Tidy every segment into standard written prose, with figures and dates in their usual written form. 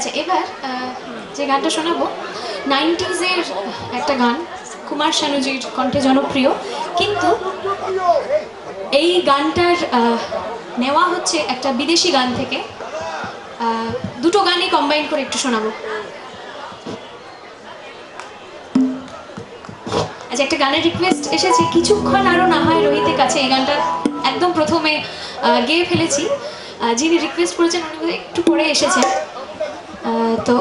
আচ্ছা, এবার যে গানটা শোনাবো 90s-এর একটা গান, কুমার শানুজির কণ্ঠে জনপ্রিয়, কিন্তু এই গানটার নেওয়া হচ্ছে একটা বিদেশি গান থেকে। দুটো গানই কম্বাইন করে একটু শোনাবো। আচ্ছা, একটা গানের রিকোয়েস্ট এসেছে, কিছুক্ষণ আরও না হয় রোহিতের কাছে। এই গানটা একদম প্রথমে গেয়ে ফেলেছি। যিনি রিকোয়েস্ট করেছেন উনি একটু পরে এসেছেন, তো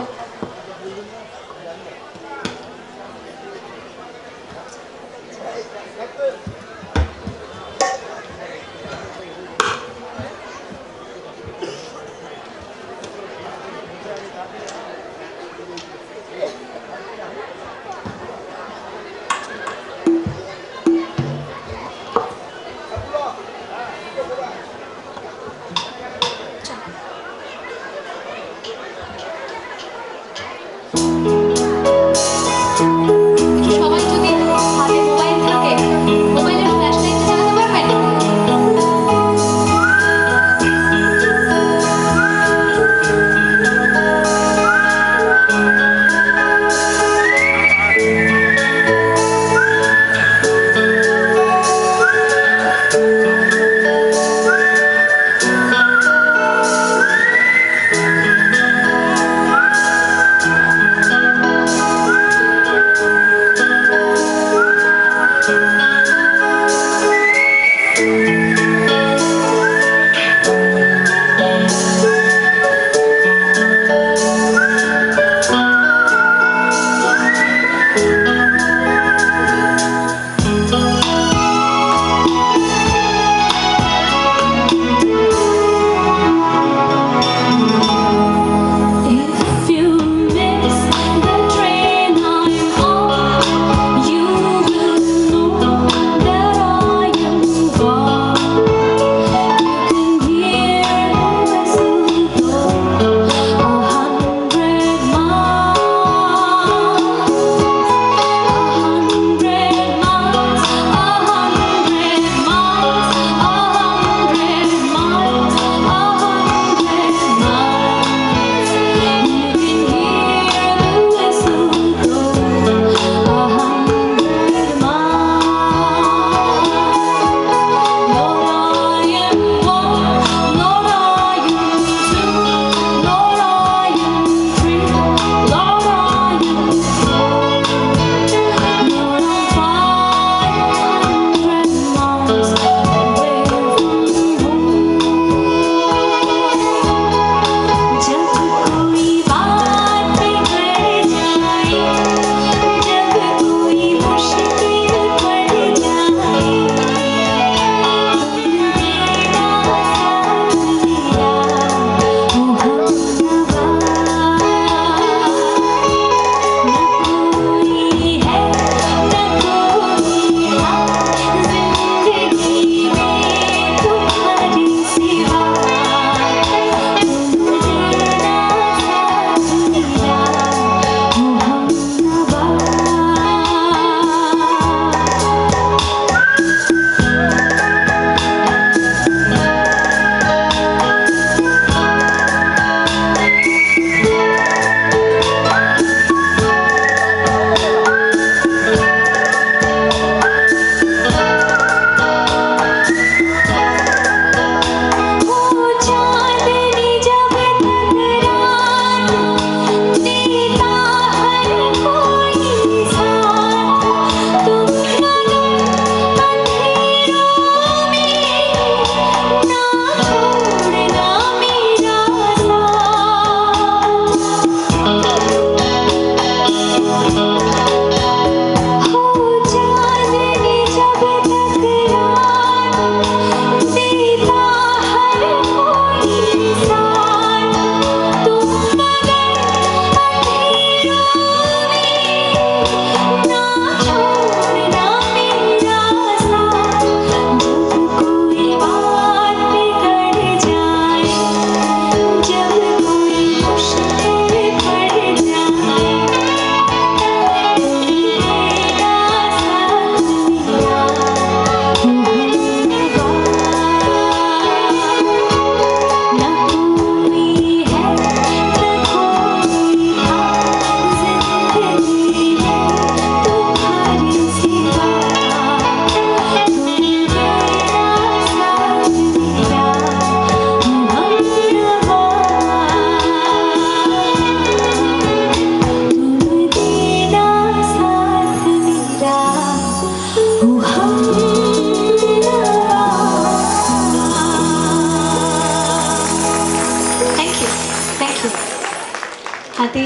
হাতে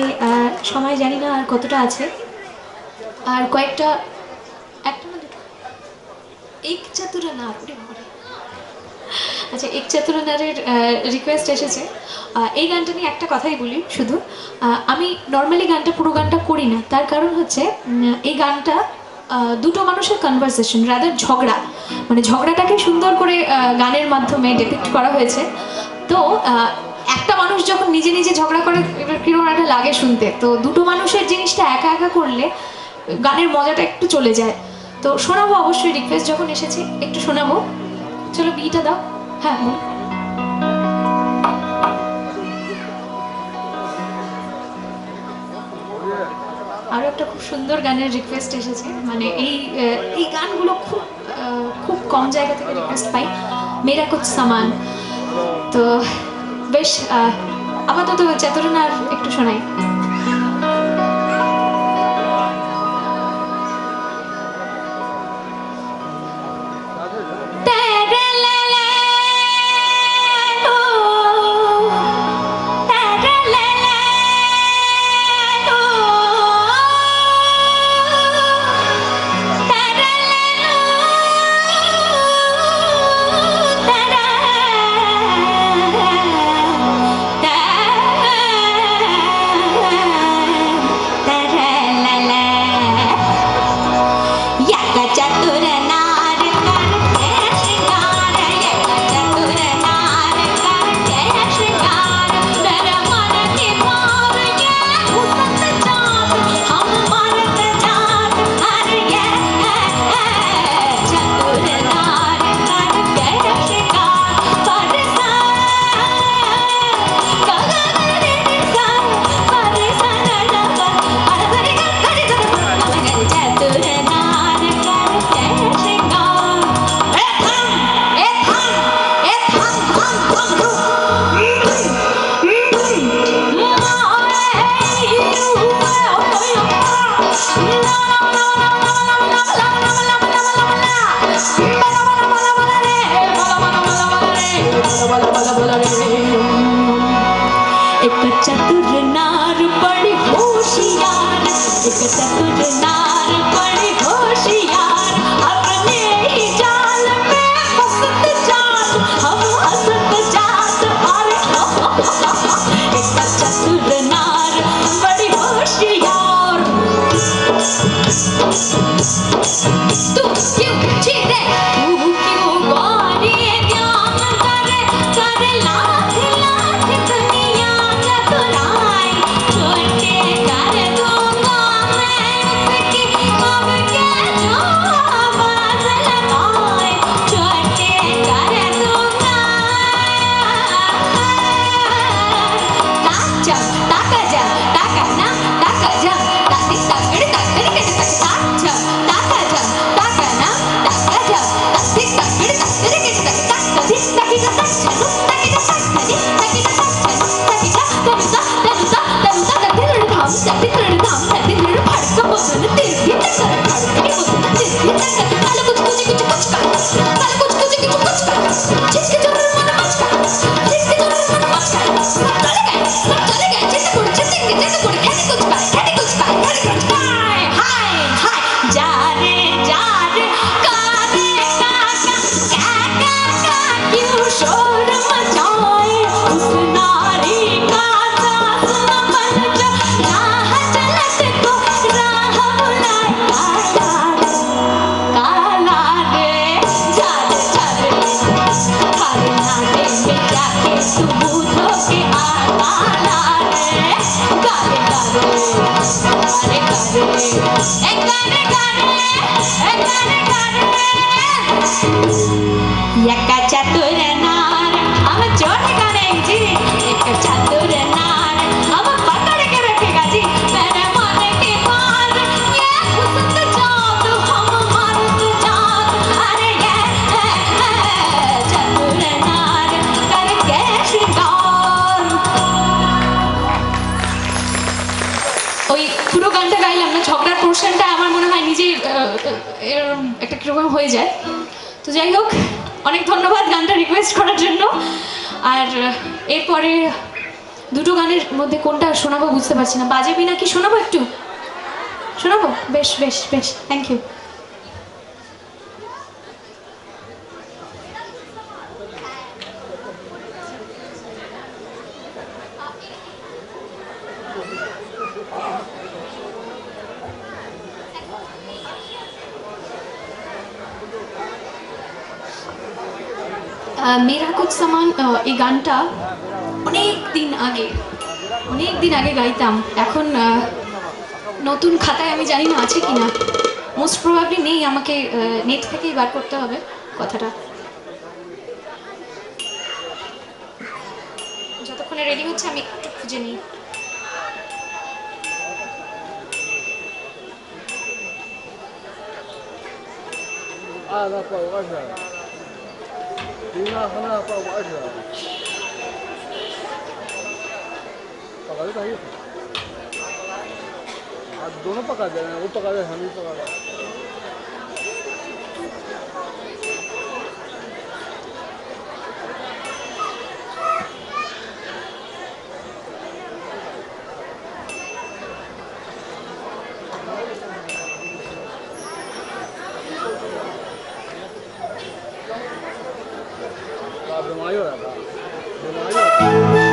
সময় জানি না আর কতটা আছে, আর কয়েকটা, একটা না দুটো, এক চাতুরনার, আচ্ছা এক চাতুরনারের রিকোয়েস্ট এসেছে। এই গানটা নিয়ে একটা কথাই বলি শুধু, আমি নর্মালি গানটা পুরো গানটা করি না, তার কারণ হচ্ছে এই গানটা দুটো মানুষের কনভারসেশন, রাদার ঝগড়া, মানে ঝগড়াটাকে সুন্দর করে গানের মাধ্যমে ডেপিক্ট করা হয়েছে। তো একটা মানুষ যখন নিজে নিজে ঝগড়া করে এবার কিরকম একটা লাগে শুনতে, তো দুটো মানুষের জিনিসটা একা একা করলে গানের মজাটা একটু চলে যায়। তো শোনাবো অবশ্যই, রিকোয়েস্ট যখন এসেছে একটু শোনাবো। চলো বিটা দাও। হ্যাঁ আরো একটা খুব সুন্দর গানের রিকোয়েস্ট এসেছে, মানে এই গানগুলো খুব খুব কম জায়গা থেকে রিকোয়েস্ট পাই, মেরা কুছ সামান। তো বেশ আপাতত চাতুরনার একটু শোনাই। एक चतुर नार बड़ी होशियार, एक चतुर नार बड़ी होशियार, अपने ही जाल में फंसत जात, हम हंसत जात, अरे एक चतुर नार बड़ी होशियार। तू क्यों चिढ़े, तू क्यों गाली ध्यान करे, करे लाख लाख दुनिया चतुराई, छोटे कर दूंगा मैं उसकी अब के जो आवाज लगाए, छोटे कर दूंगा। नाचम ताका जम ताका ना ताका जम ताकी तगड़ी तगड़ी के तक नाचम ताका जम ताका ना ताका जम ताकी तगड़ी तगड़ी के तक ताकी ताकी का तक चलो ताकी का तक ताकी ताकी का तक चलो ताकी का तनुसा तनुसा तनुसा ततिलड़ धाम ततिलड़ धाम ततिलड़ फड़का बोतल तेरे भी तक कर फड़के बोतल तेरे भी तक कर काला कुछ कुछ कुछ कुछ का काला कुछ कुछ कुछ कुछ का जिसके जोर मन मच का जिसके जोर मन मच का चले गए जिसे कुछ जिसे कुछ कहने कुछ का कहने कुछ का कहने कुछ का हाय हाय जा रे कारे काका क्यों शोर मचाए, उस नारी का साथ न बन जा, राह चलत को राह बुलाए, काला रे चल चल हर नाटे में जाके सबूतों के काला रे गाने गाने गाने गाने एक गाने गाने एक गाने गाने एक चतुर नार हम चोट करेंगे जी, एक चतुर नार हम पकड़ के रखेगा जी, मेरे मन के पार ये घुसत जात हम मारत जात, अरे ये चतुर नार करके श्रृंगार। ওই পুরো গানটা গাইলাম না, ঝগড়ার পোর্শনটা আমার মনে হয় নিজেই একটা কিরকম হয়ে যায়। তো যাই হোক, অনেক ধন্যবাদ গানটা রিকোয়েস্ট করার জন্য। আর এরপরে দুটো গানের মধ্যে কোনটা শোনাবো বুঝতে পারছি না। বাজে বিনা কি শোনাবো? একটু শোনাবো? বেশ বেশ বেশ, থ্যাংক ইউ। মেরা কুছ সামান এই গানটা অনেক দিন আগে গাইতাম। এখন নতুন খাতায় আমি জানি না আছে কিনা, মোস্ট প্রবাবলি নেই, আমাকে নেট থেকেই বার করতে হবে কথাটা। যতক্ষণে রেডি হচ্ছে আমি একটু খুঁজে নিই। दोनों पका दे रहे हैं, वो पका दे, हम भी पका दे। बीमारी हो रहा था, बीमारी हो रहा था।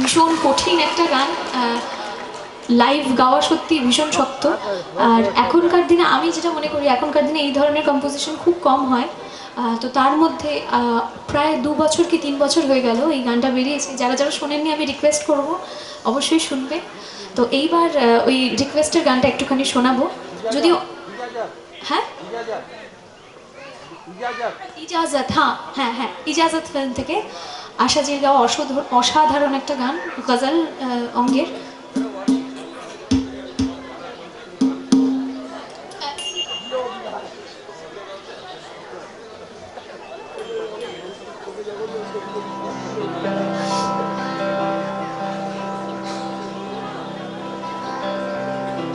ভীষণ কঠিন একটা গান, লাইভ গাওয়া সত্যি ভীষণ শক্ত। আর এখনকার দিনে আমি যেটা মনে করি, এখনকার দিনে এই ধরনের কম্পোজিশন খুব কম হয়। তো তার মধ্যে প্রায় 2 বছর কি 3 বছর হয়ে গেল এই গানটা বেরিয়েছে। যারা যারা শোনেননি আমি রিকোয়েস্ট করব অবশ্যই শুনবে। তো এইবার ওই রিকোয়েস্টের গানটা একটুখানি শোনাবো, যদিও হ্যাঁ ইজাজত, হ্যাঁ হ্যাঁ হ্যাঁ ইজাজত ফিল্ম থেকে আশাজির গাওয়া অসাধারণ একটা গান, গজল অঙ্গের।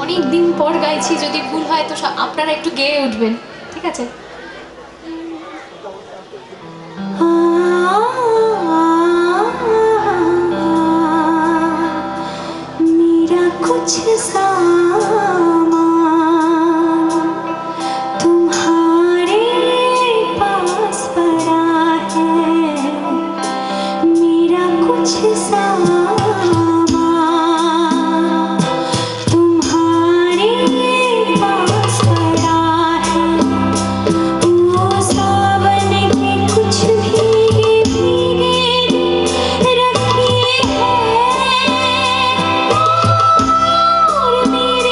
অনেক দিন পর গাইছি, যদি ভুল হয় তো আপনারা একটু গেয়ে উঠবেন, ঠিক আছে? मेरा कुछ सामान तुम्हारे पास पड़ा है, मेरा कुछ सामान तुम्हारे पास पड़ा है, वो सावन के कुछ भीगे भीगे रखे हैं और मेरे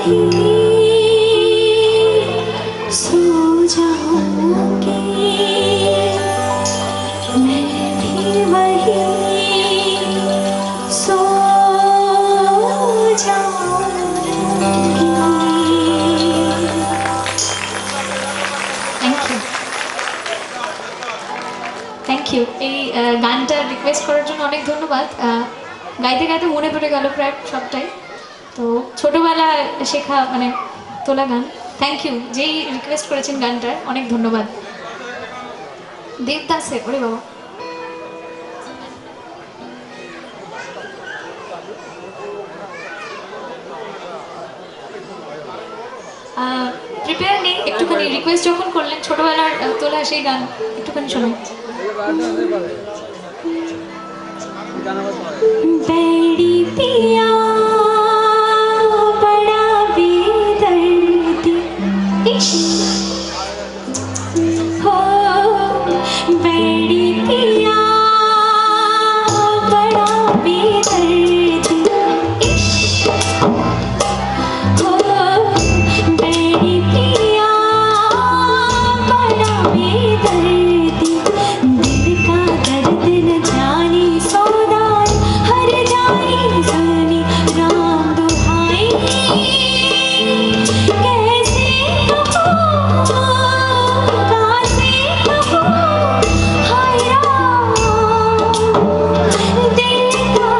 वही सो जाऊंगी, मैं भी वही सो जाऊंगी। Thank you. এই গানটা রিকোয়েস্ট করার জন্য অনেক ধন্যবাদ। গাইতে গাইতে মনে পড়ে গেল প্রায় সবটাই। তো ছোটোবেলায় শেখা মানে তোলা গান। থ্যাংক ইউ, যেই রিকোয়েস্ট করেছেন গানটার অনেক ধন্যবাদ। দেবদাসের, ওরে বাবা, প্রিপেয়ার নেই, একটুখানি রিকোয়েস্ট যখন করলেন ছোটোবেলার তোলা সেই গান একটুখানি শোনাই। बैड़ी पिया बड़ा बेदर्दी, हो बैड़ी पिया बड़ा बेदर्दी, हो बैड़ी पिया बड़ा बेदर्दी, दिल का दर्द न जाने सौदार हर जानी जानी राम दुहाई, कैसे कहूँ कैसे कहूँ हाय राम, दिल का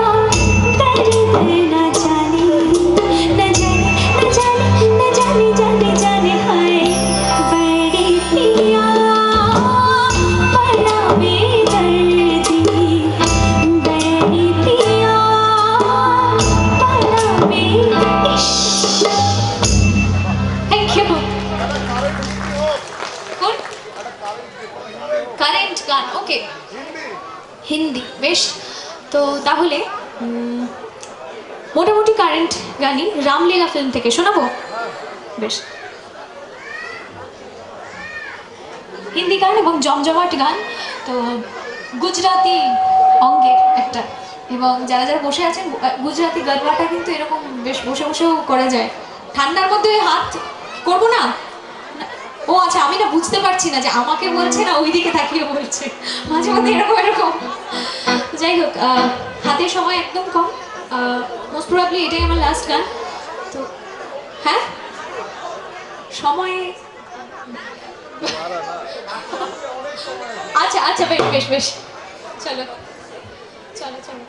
दर्द न जाने न जाने न जाने न जाने जाने जाने हाय, बड़ी पिया बड़ा बेदर्दी, बड़ी पिया बड़ा बेइश्क। Thank you. কোন কারেন্ট গান? ওকে, হিন্দি, বেশ। তো তাহলে মোটামুটি কারেন্ট গানই রামলীলা ফিল্ম থেকে শোনাবো। বেশ, হিন্দি গান এবং জমজমাট গান। তো গুজরাতি অঙ্গের একটা, এবং যারা যারা বসে আছেন গুজরাতি গরবাটা কিন্তু এরকম বেশ বসে বসেও করা যায়। ঠান্ডার মধ্যে হাত করবো না? ও আচ্ছা, আমি না বুঝতে পারছি না যে আমাকে বলছে না ওই দিকে তাকিয়ে বলছে, মাঝে মধ্যে এরকম এরকম। যাই হোক, হাতের সময় একদম কম, মোস্ট প্রবাবলি এটাই আমার লাস্ট গান। তো হ্যাঁ, সময় আচ্ছা আচ্ছা, বেশ বেশ বেশ, চলো চলো চলো।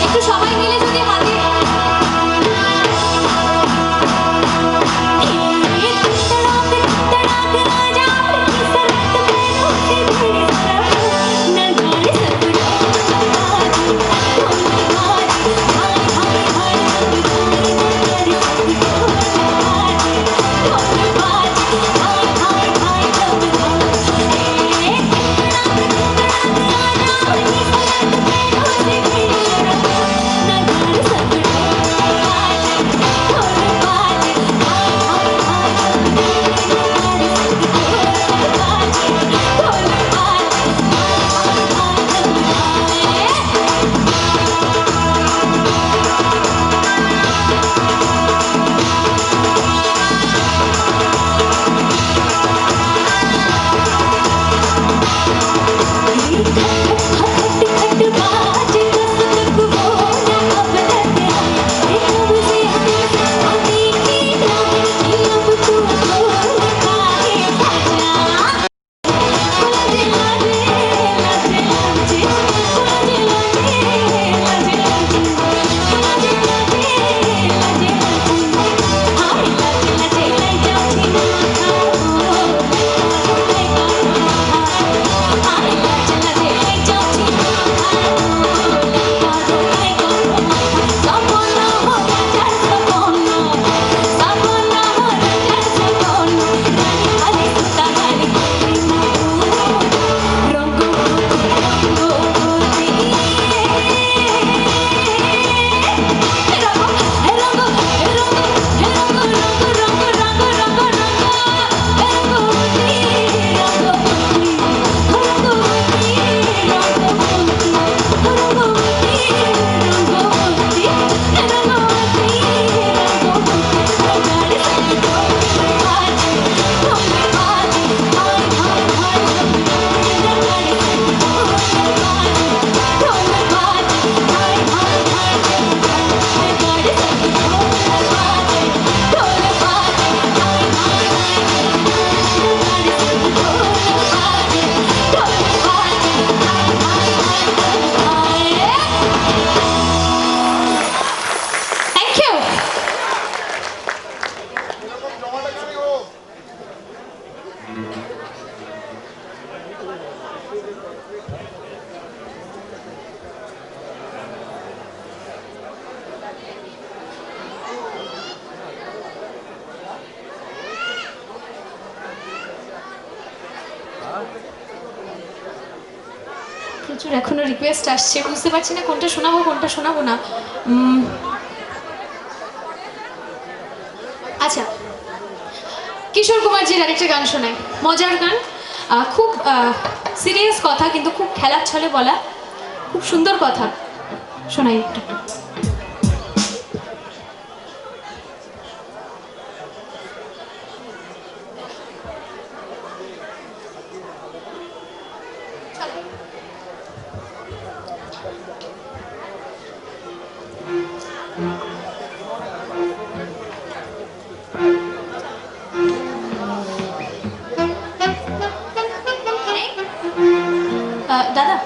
একটু সবাই মিলে যদি হাতে तड़ाक तड़ाक आ जा, सरहद पे होते बड़े सरफ, न প্রচুর এখনো রিকোয়েস্ট আসছে, বুঝতে পারছি না কোনটা শোনাবো কোনটা শোনাবো না। আচ্ছা, কিশোর কুমারজির আরেকটা গান শোনাই, মজার গান, খুব সিরিয়াস কথা কিন্তু খুব খেলার ছলে বলা, খুব সুন্দর কথা, শোনাই একটু। দাদা,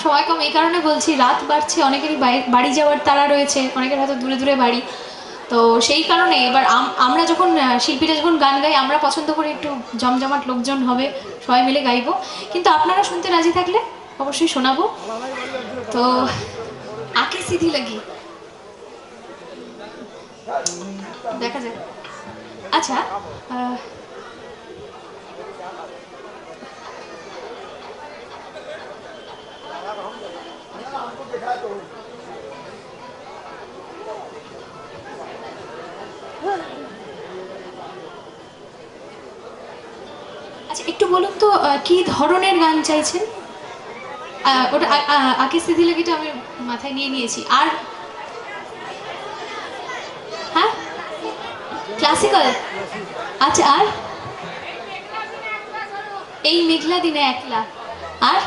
সময় কম এই কারণে বলছি, রাত বাড়ছে, অনেকেরই বাড়ি যাওয়ার তাড়া রয়েছে, অনেকের হয়তো দূরে দূরে বাড়ি, তো সেই কারণে এবার আমরা যখন শিল্পীরা যখন গান গাই আমরা পছন্দ করি একটু জমজমাট লোকজন হবে, সবাই মিলে গাইবো, কিন্তু আপনারা শুনতে রাজি থাকলে অবশ্যই শোনাবো। তো আকে সিধি লাগি দেখা যাক। আচ্ছা, আচ্ছা একটু বলুন তো কি ধরনের গান চাইছেন? ওটা আগে স্থিতি লাগিটা আমি মাথায় নিয়ে নিয়েছি। আর হ্যাঁ, ক্লাসিক্যাল। আচ্ছা, আর এই মেঘলা দিনে একলা। আর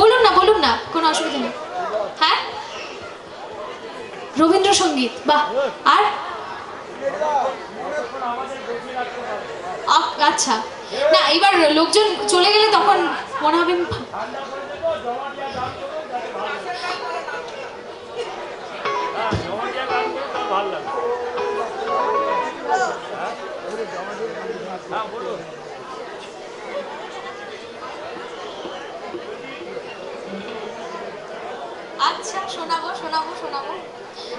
বলুন না কোনো অসুবিধা নেই। হ্যাঁ, রবীন্দ্রসঙ্গীত, বাহ। আর আচ্ছা, না এবার লোকজন চলে গেলে তখন মনে হবে আচ্ছা, শোনাবো।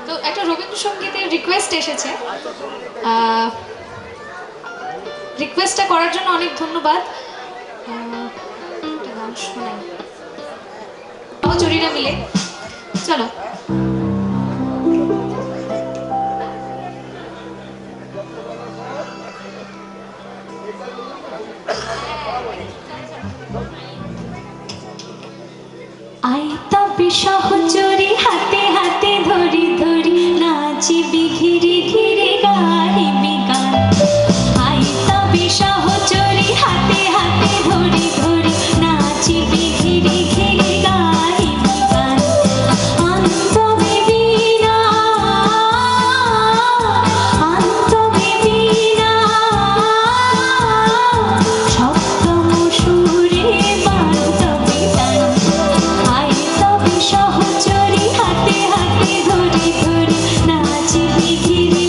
তো একটা রবীন্দ্রসঙ্গীতের রিকোয়েস্ট এসেছে। রিকোয়েস্টটা করার জন্য অনেক ধন্যবাদ। একটা গান শোনাই, চুরিরা মিলে। চলো। আই তবে সহচরি হাতে হাতে ধরি ধরি নাচিবি ঘিরে ঘিরে গাহিবি গান। আই তবে সহচরি হাতে হাতে ধরি ধরি নাচিবি ঘিরে ঘিরে গাহিবি গান। অন্তবে বীণা সপ্তম সুরে বান্ধবী গান। আই তবে সহচরি হাতে হাতে ধরি ধরি নাচিবি ঘিরে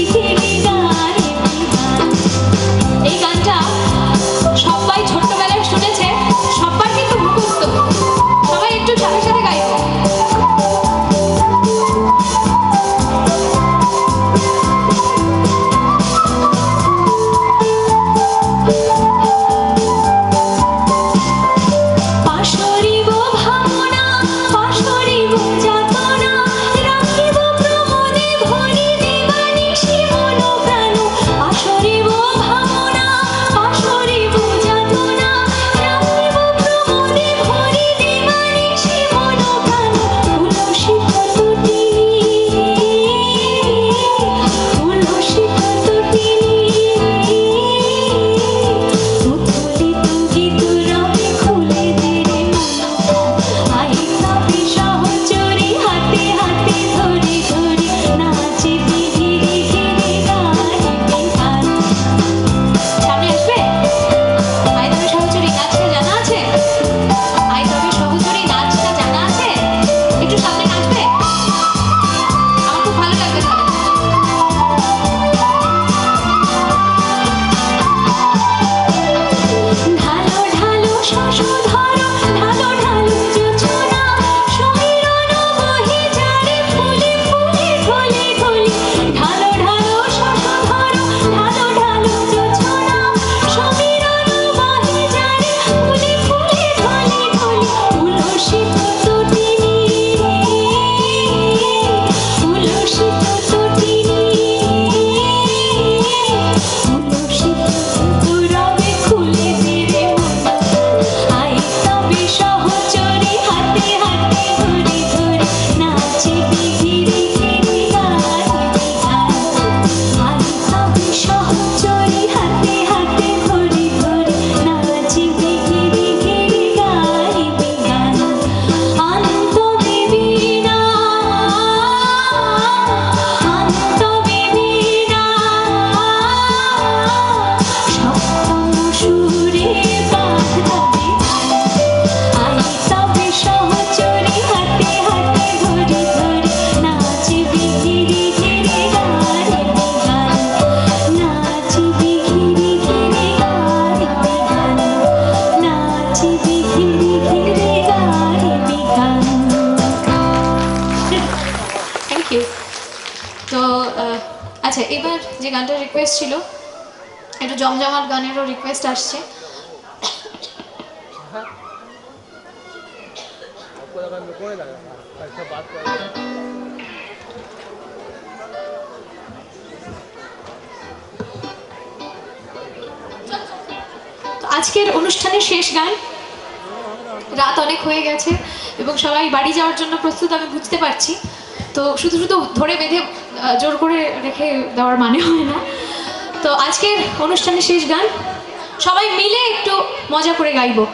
রিকোয়েস্ট ছিল, একটু জমজমাট গানেরও রিকোয়েস্ট আসছে। आपको लगा मेरे को नहीं लगा ऐसा बात कर তো আজকের অনুষ্ঠানের শেষ গান, রাত অনেক হয়ে গেছে এবং সবাই বাড়ি যাওয়ার জন্য প্রস্তুত আমি বুঝতে পারছি। তো শুধু শুধু ধরে বেঁধে জোর করে রেখে দেওয়ার মানে হয় না। তো আজকের অনুষ্ঠানের শেষ গান সবাই মিলে একটু মজা করে গাইবো।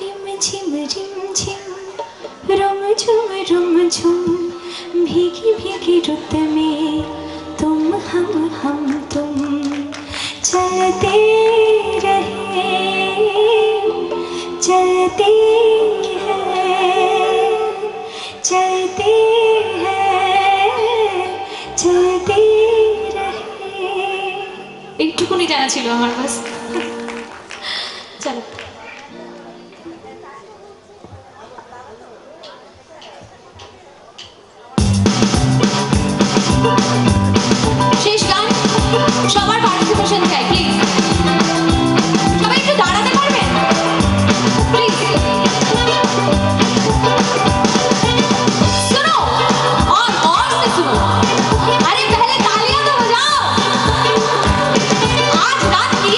रिमझिम रिमझिम रुमझुम रुमझुम भीगी भीगी रुत में तुम हम तुम चलते रहे चलते हैं चलते हैं चलते रहे। এইটুকুনি জানা ছিল আমার, বাস। চলো শেষ গান, সবার পার্টিসিপেশন চাই প্লিজ। সবাই একটু দাঁড়াতে পারবেন প্লিজ। सुनो और से सुनो, अरे पहले तालियां तो बजाओ। आज रात की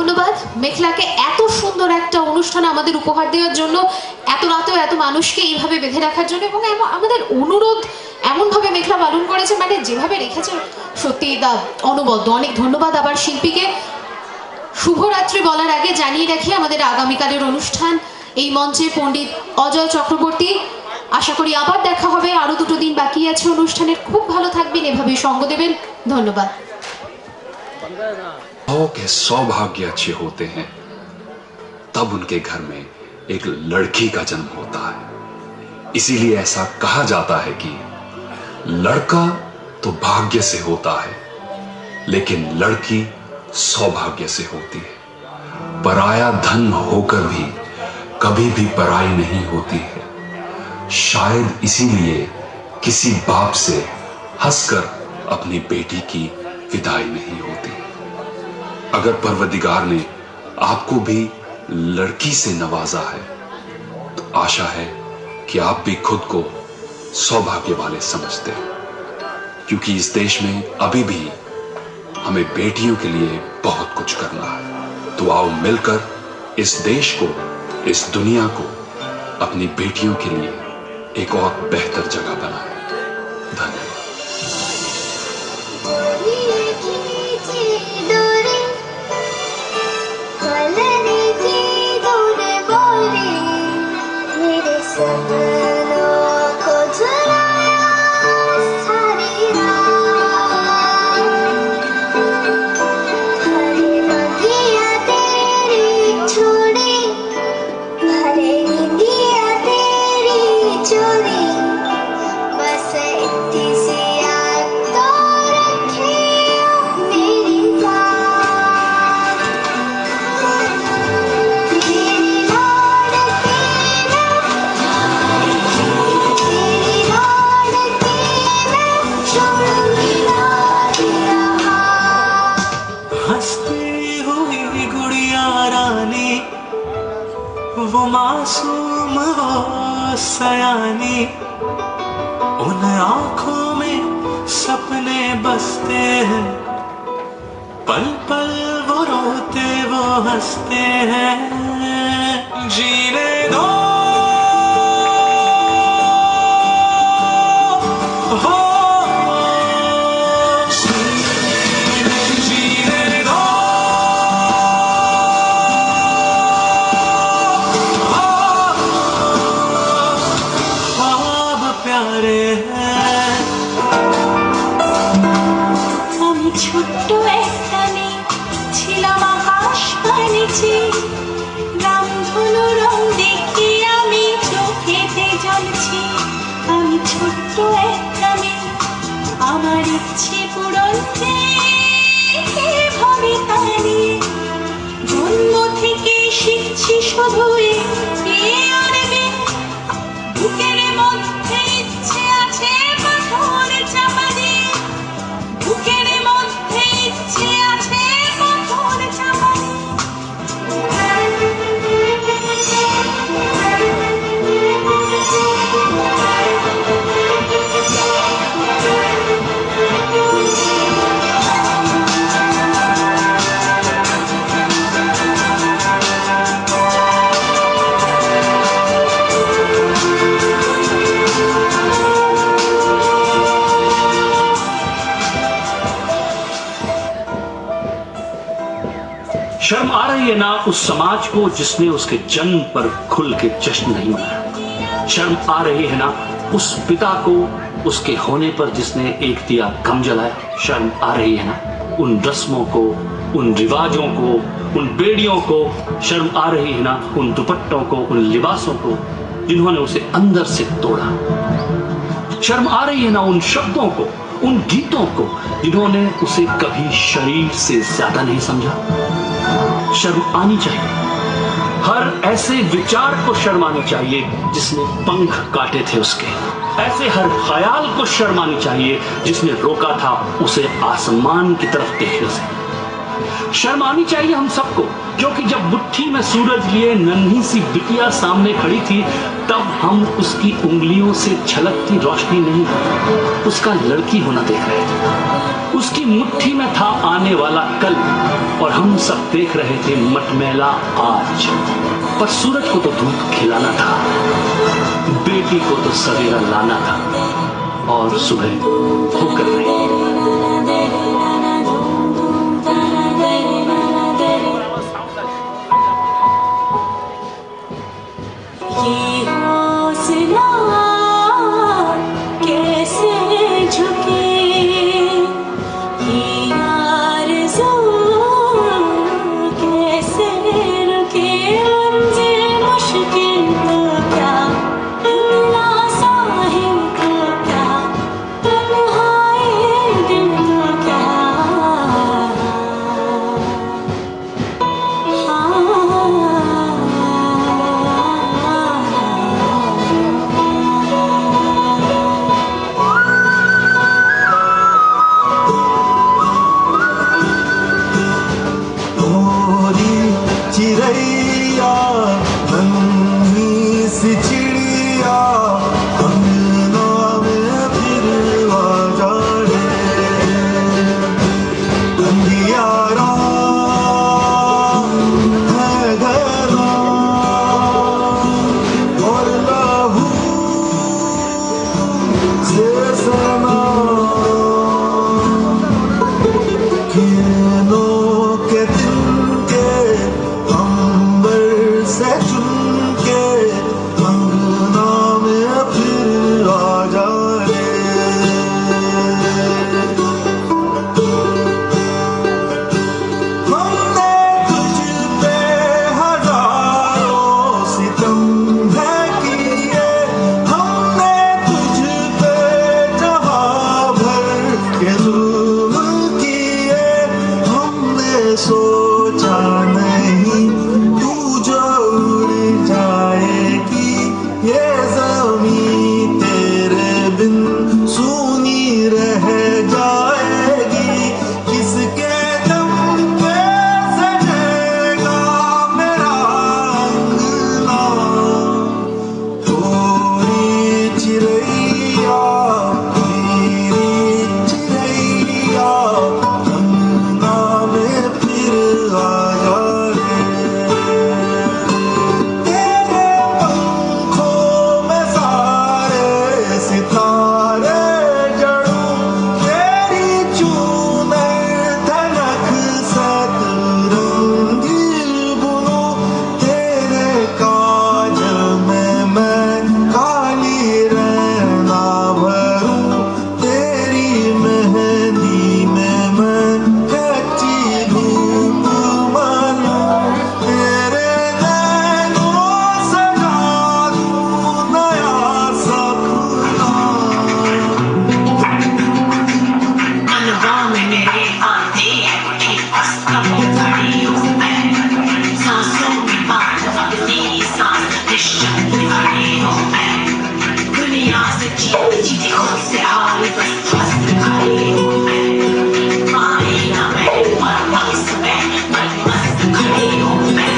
ধন্যবাদ মেঘলাকে এত সুন্দর একটা অনুষ্ঠান আমাদের উপহার দেওয়ার জন্য, এত রাতেও এত মানুষকে এইভাবে বেঁধে রাখার জন্য, এবং আমাদের অনুরোধ এমনভাবে মেঘলা পালন করেছে, মানে যেভাবে রেখেছে সত্যি দা অনবদ্য। অনেক ধন্যবাদ আবার শিল্পীকে। শুভরাত্রি বলার আগে জানিয়ে রাখি আমাদের আগামীকালের অনুষ্ঠান। এই মঞ্চে পণ্ডিত অজয় চক্রবর্তী। আশা করি আবার দেখা হবে, আরো 2 দিন বাকি আছে অনুষ্ঠানের। খুব ভালো থাকবেন, এভাবে সঙ্গ দেবেন। ধন্যবাদ। के सौभाग्य अच्छे होते हैं तब उनके घर में एक लड़की का जन्म होता है। इसीलिए ऐसा कहा जाता है कि लड़का तो भाग्य से होता है लेकिन लड़की सौभाग्य से होती है। पराया धन होकर भी कभी भी पराई नहीं होती है। शायद इसीलिए किसी बाप से हंसकर अपनी बेटी की विदाई नहीं होती। अगर परवरदिगार ने आपको भी लड़की से नवाजा है तो आशा है कि आप भी खुद को सौभाग्य वाले समझते हैं, क्योंकि इस देश में अभी भी हमें बेटियों के लिए बहुत कुछ करना है। तो आओ मिलकर इस देश को, इस दुनिया को अपनी बेटियों के लिए एक और बेहतर जगह बनाएं। धन्यवाद। वो मासूम वो सयानी, उन आँखों में सपने बसते हैं, पल पल वो रोते वो हंसते हैं। जीने दो हो ছোট্ট একটা মেয়ে ছিলাম আকাশ পানে নিচে, রামধনু রং দেখে আমি চোখেতে জ্বলছি। আমি ছোট্ট একটা মেয়ে, আমার ইচ্ছে পূরণ ভাবে তারে। জন্ম থেকে শিখছি শুধু বুকের মধ্যে ইচ্ছে আছে পাথর চাপা দিয়ে, বুকের মধ্যে ইচ্ছে আছে পাথর চাপা দিয়ে। शर्म आ रही है ना उस समाज को जिसने उसके जन्म पर खुल के जश्न नहीं मनाया। शर्म आ रही है ना उस पिता को उसके होने पर जिसने एक दिया कम जलाया। शर्म आ रही है ना उन रस्मों को, उन रिवाजों को, उन बेड़ियों को। शर्म आ रही है ना उन दुपट्टों को, उन लिबासों को जिन्होंने उसे अंदर से तोड़ा। शर्म आ रही है ना उन शब्दों को, उन गीतों को जिन्होंने उसे कभी शरीर से ज्यादा नहीं समझा। शर्म आनी चाहिए हर ऐसे विचार को, शर्म आनी चाहिए जिसने पंख काटे थे उसके। ऐसे हर ख्याल को शर्म आनी चाहिए जिसने रोका था उसे आसमान की तरफ देखने से। शर्म आनी चाहिए हम सबको, क्योंकि जब मुट्ठी में सूरज लिए नन्ही सी बिटिया सामने खड़ी थी, तब हम उसकी उंगलियों से छलकती रोशनी नहीं, उसका लड़की होना देख रहे थे। उसकी मुट्ठी में था आने वाला कल, और हम सब देख रहे थे मटमैला आज। पर सूरज को तो धूप खिलाना था, बेटी को तो सवेरा लाना था, और सुबह होकर रही। ये हौसला कैसे झुके, ये आरज़ू कैसे रुके, मंज़िल मुश्किल को क्या, इतना साहिल को क्या, तन्हाई दिल को क्या, चिड़ैया नन्ही सी चिड़िया अंगना में फिर आ जा रे, अंधियारा है घना और लहू से सना, किरणों के दिन के अंबर से चुन के अंगना में फिर आ जा रे, हमने तुझ पे हजारों सितम है किए, हमने तुझ पे जहां भर के जुल्म किए, हमने सोचा नहीं तू जो उड़ जाएगी, ये ज़मीं तेरे बिन सूनी रह जाएगी, किसके दम पे सजेगा मेरा अंगना, थोड़ी चिड़ैया मेरी चिड़ैया अंगना में फिर आ जा रे, तेरे पंखों में सारे सितारे जड़ूं, तेरी चूनर धनक सतरंगी बुनूं, तेरे काजल में मैं काली रहना भरूं, तेरी मेहंदी में मैं कच्ची धूप मानूं, तेरे नैनों सजा दूं नया सपना। मनवा में मेरे आते हैं उठे कबू घड़ियों में, सांसों में बात तेरी सांस निश्चल घड़ियों में, दुनिया से जीत जीते खुद से हार बस मस्त घड़ियों में, आईना में मस्त में मस्त घड़ियों में,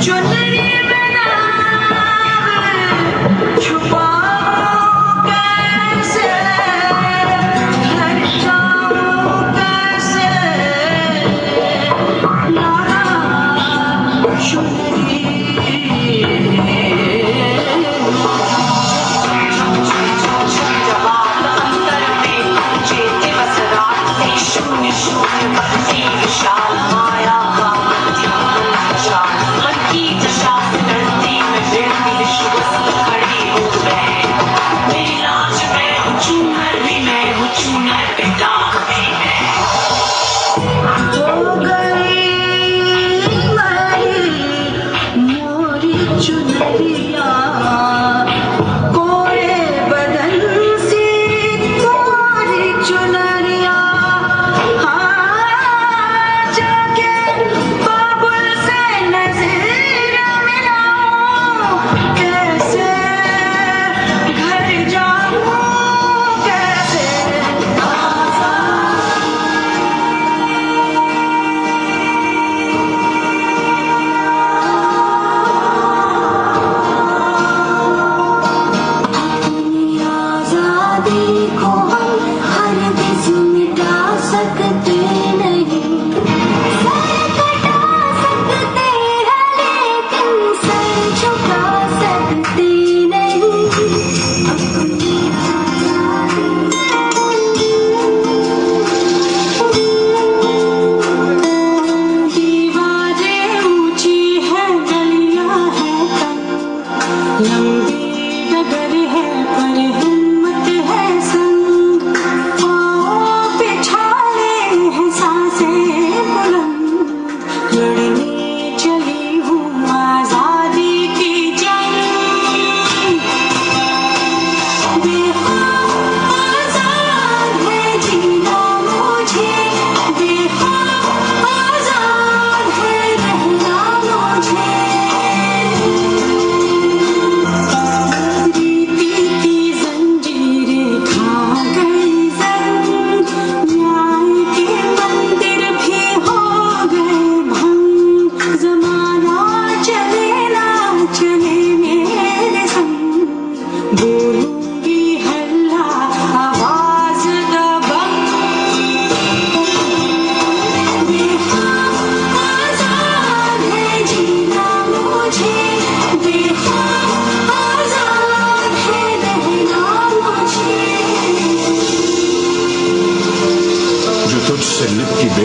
चुनरी में नाम छुपाऊं कैसे, लटकाऊं कैसे, लारा चुनरी, जवाब अंतर में तुझे दिवस रात से शून्य शून्य बरसी विशाल माया का मन की दशा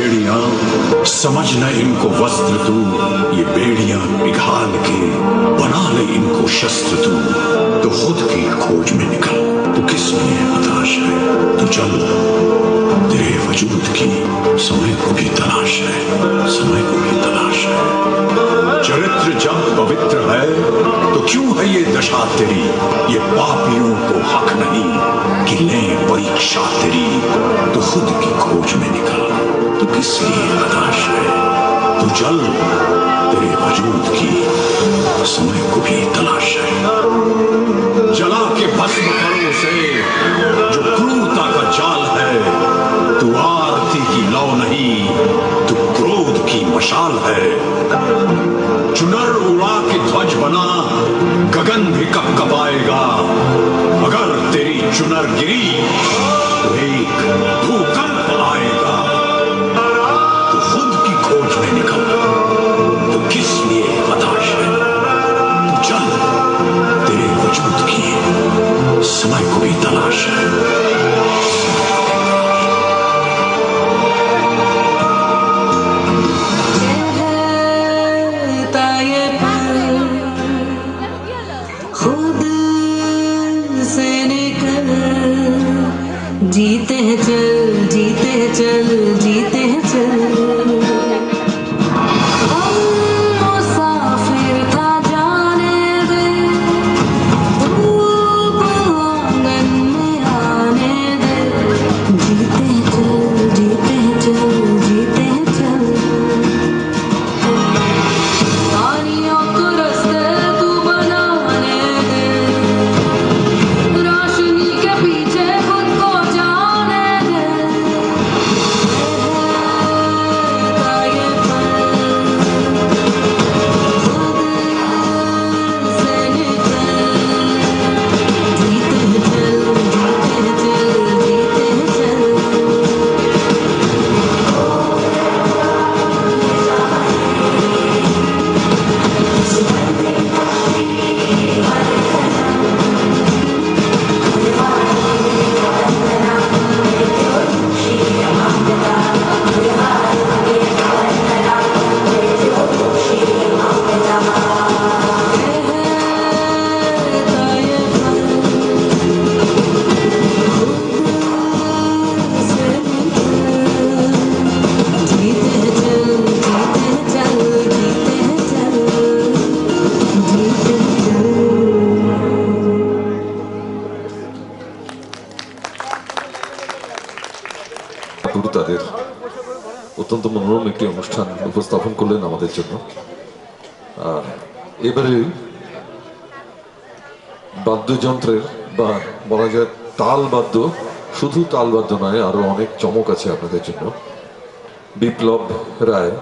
भेड़ियां समझ न इनको वस्त्र तू, ये बेड़ियां पिघाल के बना ले इनको शस्त्र तू। तो खुद की खोज में निकल, तो किस लिए हताश है, तो चल तेरे वजूद की समय को भी तलाश है, समय को भी तलाश है। चरित्र जब पवित्र है तो क्यों है ये दशा तेरी, ये पापियों को हक नहीं कि ले परीक्षा तेरी। तो खुद की खोज में निकल, तो किस लिए हताश है, तो चल तेरे वजूद की समय को भी तलाश है। जला के भस्म करो उसे जो क्रूरता का जाल है, तू आरती की लौ नहीं, तू क्रोध की मशाल है। चुनर उड़ा के ध्वज बना, गगन भी कपकपाएगा। अगर तेरी चुनर गिरी तो एक भूकंप आएगा। तो खुद की खोज में निकल, तो किस लिए हताश है, तो चल तेरे वजूद की समय को भी तलाश है। जीते हैं चल, जीते हैं चल, जीते हैं चल। हम मुसाफिर था जाने दे, धूप आंगन में आने दे। जीते हैं चल, जीते हैं चल, जीते हैं चल। तानियों को रास्ते तू बनाने दे, रोशनी के पीछे खुद को जाने दे। ताये पर खुद से निकल, जीते हैं चल, जीते हैं चल, जीते हैं चल। গুরু তাদের অত্যন্ত মনোরম একটি অনুষ্ঠান উপস্থাপন করলেন আমাদের জন্য। আর এবারে বাদ্যযন্ত্রের বা বলা যায় তাল বাদ্য, শুধু তাল বাদ্য নয়, আরো অনেক চমক আছে আপনাদের জন্য। বিপ্লব রায়